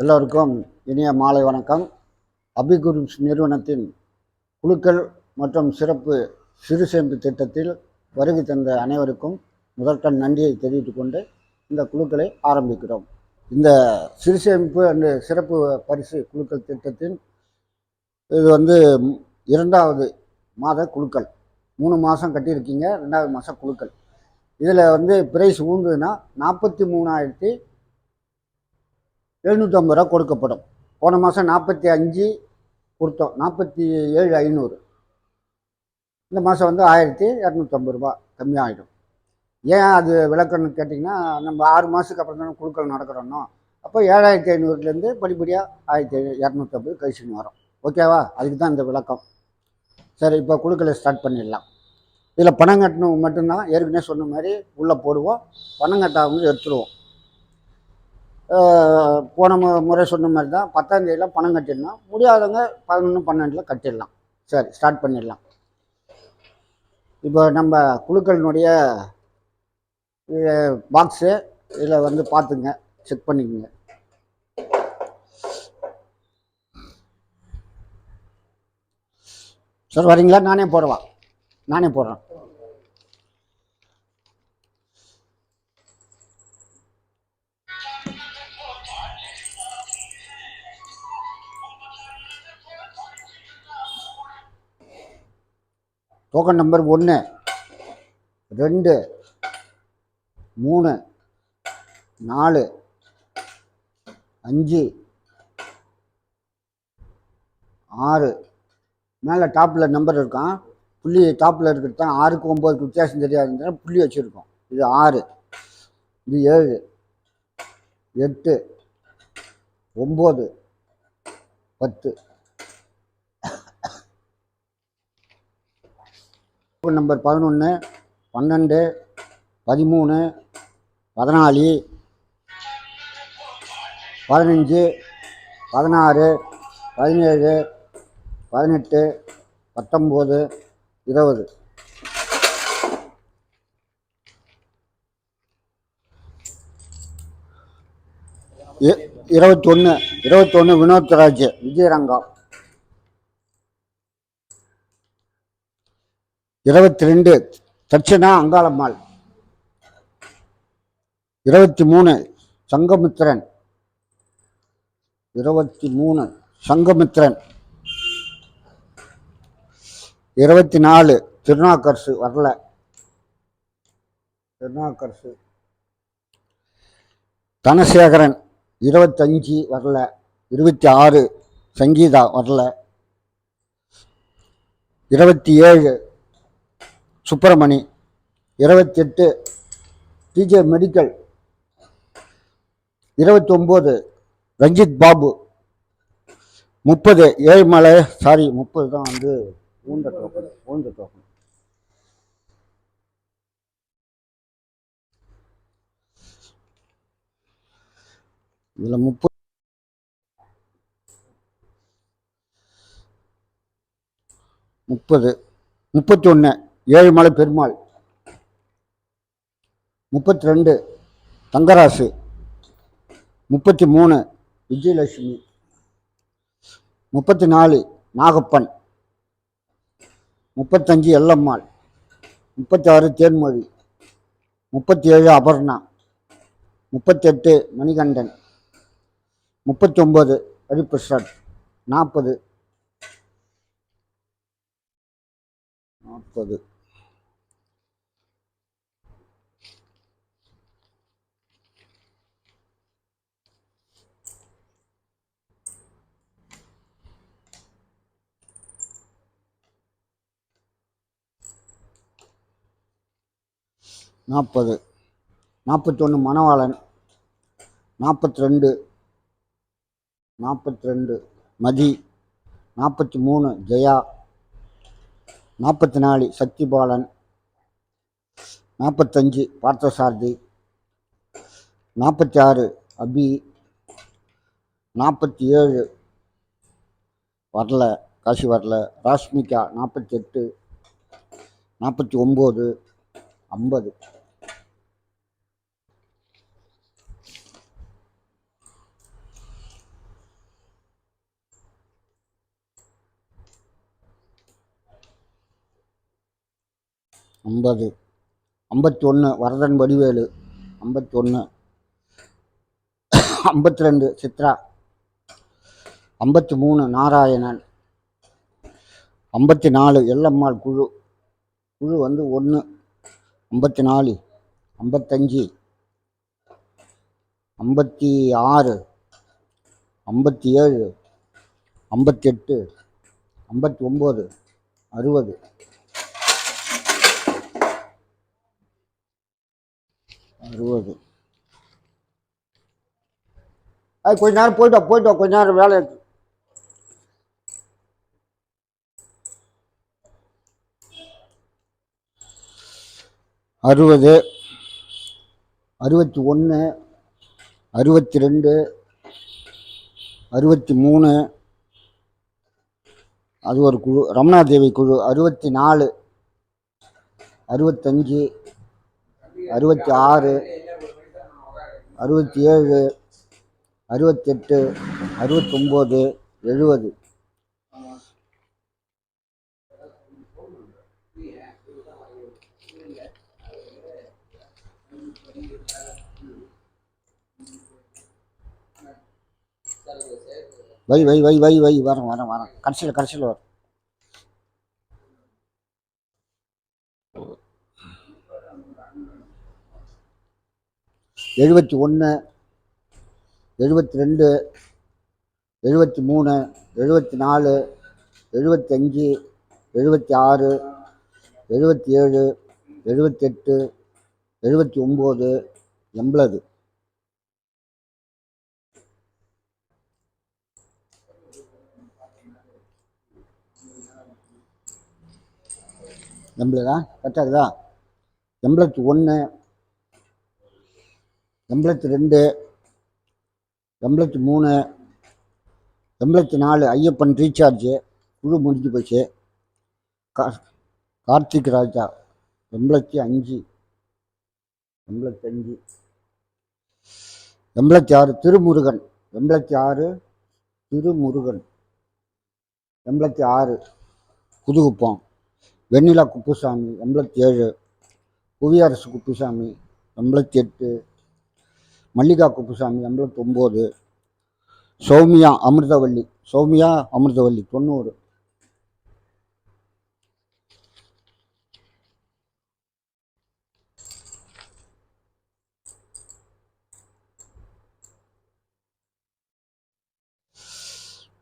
எல்லோருக்கும் இனிய மாலை வணக்கம். அபிகுரூப்ஸ் நிறுவனத்தின் குழுக்கள் மற்றும் சிறப்பு சிறு சேமிப்பு திட்டத்தில் வருகை தந்த அனைவருக்கும் முதற்கண் நன்றியை தெரிவித்துக் கொண்டு இந்த குழுக்களை ஆரம்பிக்கிறோம். இந்த சிறு சேமிப்பு அண்டு சிறப்பு பரிசு குழுக்கள் திட்டத்தின் இது இரண்டாவது மாத குழுக்கள். 3 மாதம் கட்டியிருக்கீங்க, 2வது மாதம் குழுக்கள். இதில் பிரைஸ் ஊங்குதுன்னா 43,750 ரூபா கொடுக்கப்படும். போன மாதம் 45 கொடுத்தோம், 47,500. இந்த மாதம் 1,250 ரூபா கம்மியாகிடும். ஏன் அது விளக்கணும்னு கேட்டிங்கன்னா, நம்ம 6 மாதத்துக்கு அப்புறம் தானே குழுக்கள் நடக்கிறோன்னோ, அப்போ 7,500லேருந்து படிப்படியாக 1,250 கழிச்சுன்னு வரும். ஓகேவா? அதுக்கு தான் இந்த விளக்கம். சரி, இப்போ குழுக்களை ஸ்டார்ட் பண்ணிடலாம். இதில் பணம் கட்டணும் மட்டும்தான், ஏற்கனவே சொன்ன மாதிரி உள்ளே போடுவோம். பணம் கட்டாமல் எடுத்துடுவோம். போன முறை சொன்ன மாதிரி தான் 10ஆம் தேதியில் பணம் கட்டிடலாம். முடியாதவங்க 11, 12 கட்டிடலாம். சரி, ஸ்டார்ட் பண்ணிடலாம். இப்போ நம்ம குழுக்களினுடைய பாக்ஸு இதில் பார்த்துங்க, செக் பண்ணிக்கோங்க. சார் வரீங்களா? நானே போடுறேன். Token number 1, 2, 3, 4, 5, 6. மேலே டாப்பில் நம்பர் இருக்கான், புள்ளி டாப்பில் இருக்கிறது தான். 6க்கு 9க்கு வித்தியாசம் தெரியாதுன்னா புள்ளி வச்சுருக்கோம். இது 6, இது 7, 8, 9, 10. நம்பர் 11, 12, 13, 14, 15, 16, 17, 18, 19, 20. எ 21 வினோத்ராஜ் விஜயரங்கம். 22 தட்சணா அங்காளம்மாள். 23 சங்கமித்ரன். 24 திருநாக்கரசு வரல. தனசேகரன். 25 வரல. 26 சங்கீதா வரல. 27 சுப்பிரமணி. 28 DJ medical. 29 ரஞ்சித் பாபு. 30 ஏழுமலை. 30 தான் ஊந்த டோக்கன். இதில் 31 ஏழுமலை பெருமாள். 32 தங்கராசு. 33 விஜயலட்சுமி. 34 நாகப்பன். 35 எல்லம்மாள். 36 தேன்மொழி. 37 அபர்ணா. 38 மணிகண்டன். 39 ஹரிபிரசாத். 40 41 மணவாளன். 42 மதி. 43 ஜெயா. 44 சக்திபாலன். 45 பார்த்தசாரதி. 46 அபி. 47 வரல, காசி வரல. ராஷ்மிகா. 48 49 50. 50, 51 வரதன் வடிவேலு, 51, 52 சித்ரா, 53 நாராயணன், 54 எல்லம்மாள் குழு வந்து 1, 54, 55, 56, 57, 58, 59, 60, 60. கொஞ்ச நேரம் போயிட்டோம் கொஞ்ச நேரம் வேலை இருக்கு. 60, 61, 62, 63, அது ஒரு குழு. ரமணாதேவி குழு 64, 65, 66, 67, 68, 69, 70. வை வரேன் கடைசியில் வரும். 71, 72, 73, 74, 75, 76, 77, 78, 79, 80. எண்பதா கரெக்டாகுதா? 81, 82, 83, 84 ஐயப்பன் ரீசார்ஜு குழு முடிஞ்சு போச்சு. கார்த்திக் ராஜா 85, 86 திருமுருகன், 86 திருமுருகன், 86 புதுகுப்பம். வெண்ணிலா குப்புசாமி 87, புவியரசு குப்புசாமி 88, மல்லிகா குப்புசாமி 89, சௌமியா அமிர்தவல்லி 90.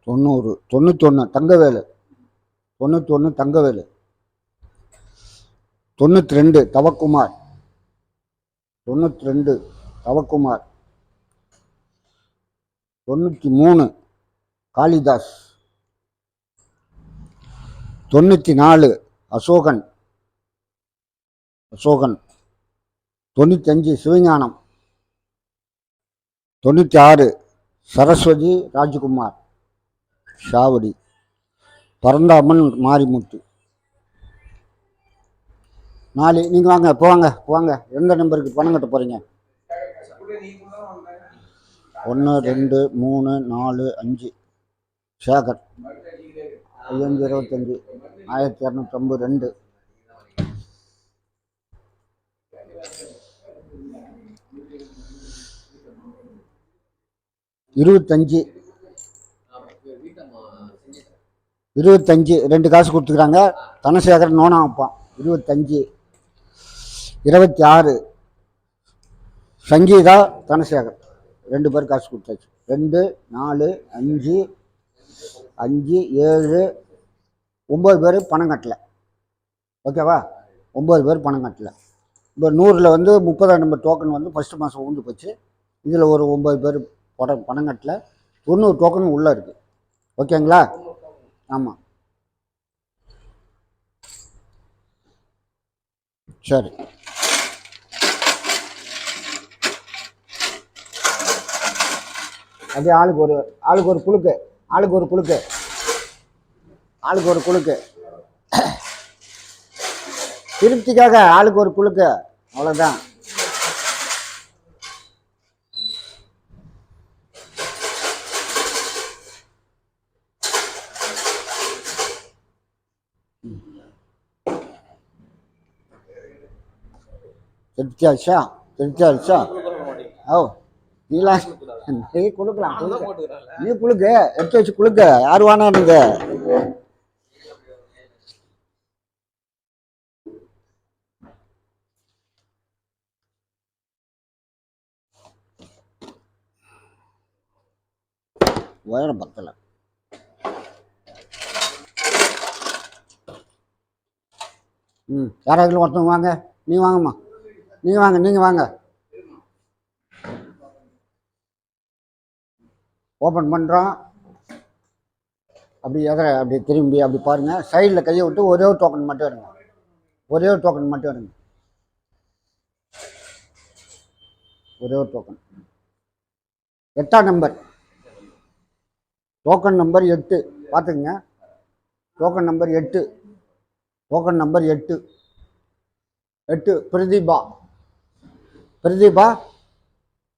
தொண்ணூறு 91 தங்கவேலு 91 தங்கவேலு 92 தவக்குமார் 93 காளிதாஸ் 94 அசோகன் 95 சிவஞானம் 96 சரஸ்வதி ராஜ்குமார் ஷாவடி பரந்தாமன் மாரிமுத்து 4. நீங்கள் வாங்க போவாங்க எந்த நம்பருக்கு பணம் கட்ட போகிறீங்க? 1 2 3 4 5 சேகர் 525 1252 25 2 காசு கொடுத்துக்கிறாங்க. தனசேகர் நோனா வைப்பான் 25 26 சங்கீதா தனசேகர் 2 பேர் காசு கொடுத்தாச்சு. 2 4 5 5 7 9 பேர் பணம் கட்டலை. ஓகேவா? 9 பேர் பணம் கட்டலை. இப்போ 100ல் வந்து 30ஆம் நம்பர் டோக்கன் வந்து ஃபஸ்ட்டு மாதம் ஊந்து போச்சு. இதில் ஒரு 9 பேர் பணம் கட்டலை. 90 டோக்கன் உள்ளே இருக்குது. ஓகேங்களா? ஆமாம் சரி. அப்படியே ஆளுக்கு ஒரு குழுக்கு திருப்திக்காக ஆளுக்கு ஒரு குழுக்கு. அவ்வளோதான். தெரிச்சாச்சா தெரிச்சாச்சா? ஓ நீலாம் நீ கொடுக்கலாம் நீ குளுக்கு எடுத்து வச்சு குளுக்க யார் வேணான்னுங்க. உயரம் பத்தலை. யாராவது ஒருத்தவங்க வாங்க. நீ வாங்கம்மா, நீங்கள் வாங்க. ஓப்பன் பண்ணுறோம். அப்படி திரும்பி அப்படி பாருங்கள். சைடில் கையை விட்டு ஒரே ஒரு டோக்கன் மட்டும் எடுங்க. ஒரே ஒரு டோக்கன். எட்டாம் நம்பர். டோக்கன் நம்பர் 8 பார்த்துக்குங்க. Token number 8 Pratibha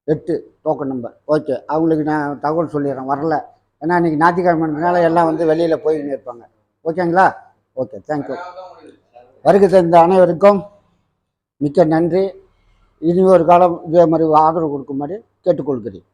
8 token number. Okay, அவங்களுக்கு நான் தகவல் சொல்லிடுறேன். வரல ஏன்னா இன்றைக்கி ஞாயிற்றுக்கிழமைனால எல்லாம் வந்து வெளியில் போயின்னு இருப்பாங்க. ஓகேங்களா? Okay, thank you. வருகை தந்த அனைவருக்கும் மிக்க நன்றி. இனி ஒரு காலம் இதே மாதிரி ஆதரவு கொடுக்குமாறு கேட்டுக்கொள்கிறேன்.